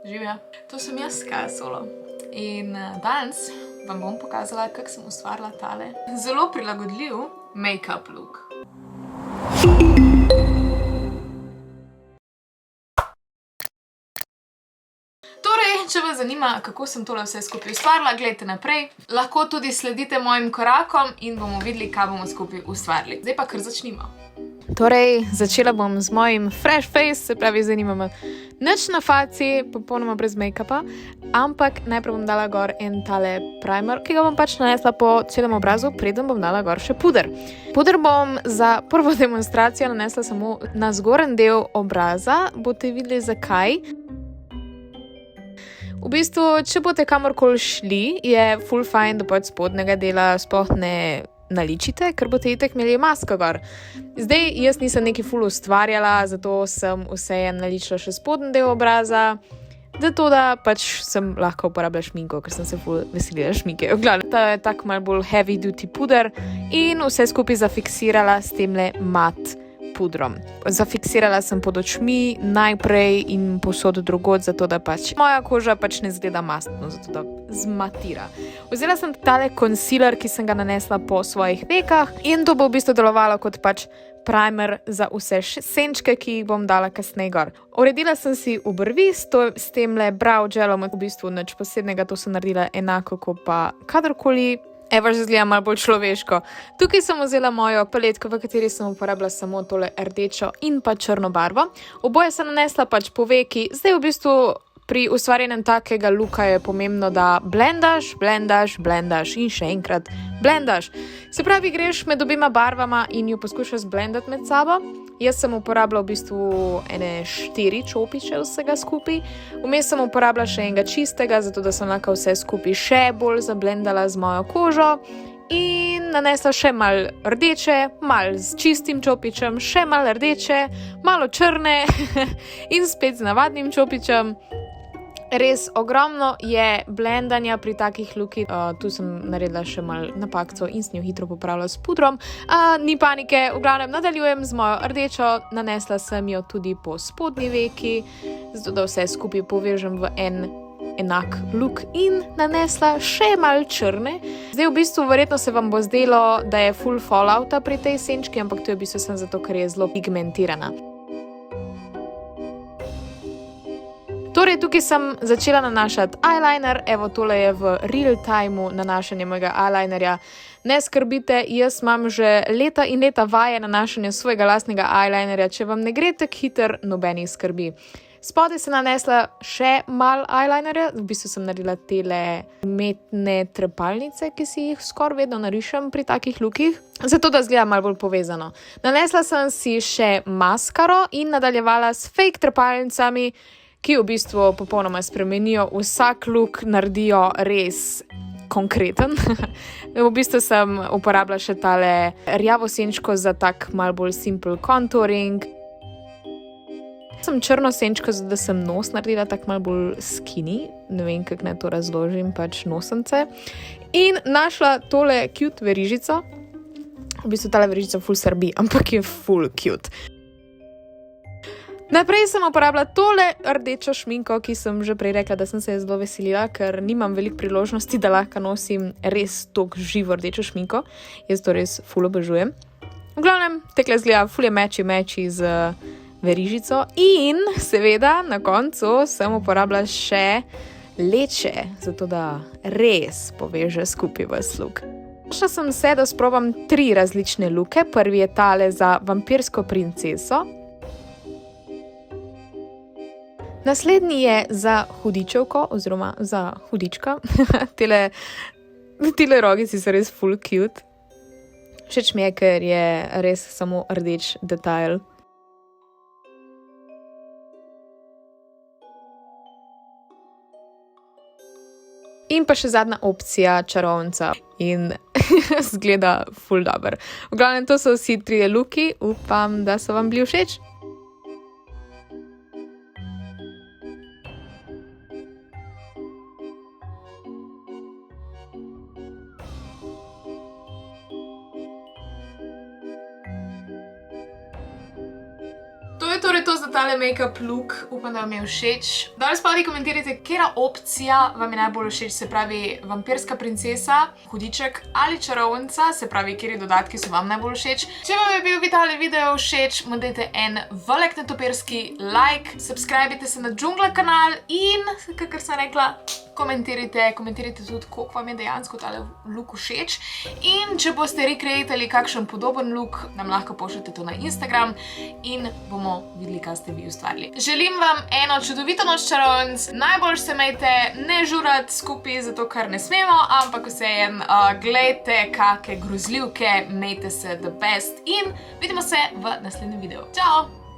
Živja. To sem jaz, Kaja Solo. In danes vam bom pokazala, kako sem ustvarila tale zelo prilagodljiv make-up look. Torej, če vas zanima, kako sem tole vse skupaj ustvarila, gledajte naprej. Lahko tudi sledite mojim korakom in bomo videli, kaj bomo skupaj ustvarili. Zdaj pa kar začnimo. Torej, začela bom z mojim fresh face, se pravi, zanima me nič na faci, popolnoma brez make-upa, ampak najprej bom dala gor en tale primer, ki ga bom pač nanesla po celem obrazu, preden bom dala gor še puder. Puder bom za prvo demonstracijo nanesla samo na zgoren del obraza, boste videli zakaj. V bistvu, če boste kamorkoli šli, je ful fajn, da pač spodnjega dela sploh ne naličite, ker boste itak imeli masko gor. Zdaj, jaz nisem nekaj ful ustvarjala, zato sem vseeno naličila še spodnji del obraza, zato da pač sem lahko uporabila šminko, ker sem se ful veselila šminke. V glavnem, to je tak malo bolj heavy duty puder in vse skupaj zafiksirala s temle mat pudrom. Zafiksirala sem pod očmi najprej in posod drugod, zato da pač moja koža pač ne zgleda mastno, zato da zmatira. Vzela sem tale concealer, ki sem ga nanesla po svojih vekah in to bo v bistvu delovalo kot pač primer za vse senčke, ki jih bom dala kasneje gor. Uredila sem si obrvi s temle brow gelom, v bistvu nič posebnega, to sem naredila enako kot pa kadarkoli. Evo, že zgleda malo bolj človeško. Tukaj sem vzela mojo paletko, v kateri sem uporabila samo tole rdečo in pa črno barvo. Oboje sem nanesla pač po veki. Zdaj v bistvu pri ustvarjanju takega looka je pomembno, da blendaš in še enkrat blendaš. Se pravi, greš med obima barvama in jo poskušaš blendati med sabo. Jaz sem uporabila v bistvu ene 4 čopiče vsega skupaj. Vmes sem uporabila še enega čistega, zato da sem lahko vse skupaj še bolj zablendala z mojo kožo. In nanesla še malo rdeče, malo s čistim čopičem, še malo rdeče, malo črne in spet z navadnim čopičem. Res ogromno je blendanja pri takih lookih. Tu sem naredila še malo napakco in s njo hitro popravila s pudrom. Ni panike, v glavnem nadaljujem z mojo rdečo. Nanesla sem jo tudi po spodnji veki, zato da vse skupaj povežem v enak look in nanesla še malo črne. Zdaj v bistvu verjetno se vam bo zdelo, da je full fallouta pri tej senčki, ampak to je v bistvu sem zato, ker je zelo pigmentirana. Torej, tukaj sem začela nanašati eyeliner, evo tole je v real timeu nanašanje mojega eyelinerja. Ne skrbite, jaz imam že leta in leta vaje nanašanja svojega lastnega eyelinerja, če vam ne gre tako hiter, nobenih skrbi. Spodaj sem nanesla še malo eyelinerja, v bistvu sem naredila tele umetne trepalnice, ki si jih skoraj vedno narišem pri takih lookih, zato da zgleda malo bolj povezano. Nanesla sem si še maskaro in nadaljevala s fake trepalnicami, ki v bistvu popolnoma spremenijo vsak look, naredijo res konkreten. V bistvu sem uporabila še tale rjavo senčko za tak malo bolj simple contouring. Sem črno senčko, zato da sem nos naredila tak malo bolj skinny, ne vem, kako naj to razložim, pač nosence. In našla tole cute verižico. V bistvu tale verižica ful srbi, ampak je ful cute. Naprej sem uporabila tole rdečo šminko, ki sem že prej rekla, da sem se zelo veselila, ker nimam veliko priložnosti, da lahko nosim res toliko živo rdečo šminko. Jaz to res ful obožujem. V glavnem, tekle zgleda ful je meči z verižico in seveda na koncu sem uporabila še leče, zato da res poveže skupaj vas look. Odločila sem se, da sprobam 3 različne looke. Prvi je tale za vampirsko princeso. Naslednji je za hudičevko oziroma za hudička. Tile rogici so res full cute. Všeč mi je, ker je res samo rdeč detajl. In pa še zadnja opcija, čarovnica. In zgleda full dober. V glavnem, to so vsi 3 looki. Upam, da so vam bili všeč. To je torej to za tale make-up look, upam, da vam je všeč. Dol spodaj komentirajte, katera opcija vam je najbolj všeč, se pravi vampirska princesa, hudiček ali čarovnica, se pravi, kateri dodatki so vam najbolj všeč. Če vam je bil tale video všeč, mu dajte en velik netopirski like, subscribite se na Džungla kanal in, kakor sem rekla, komentirajte tudi, koliko vam je dejansko tale look všeč. In če boste recreatali kakšen podoben look, nam lahko pošljete to na Instagram in bomo videli, kaj ste vi ustvarili. Želim vam eno čudovito noč čarovnic, najbolj se imejte, ne žurati skupaj, zato ker ne smemo, ampak vseeno glejte kake grozljivke, imejte se the best in vidimo se v naslednjem videu. Čau!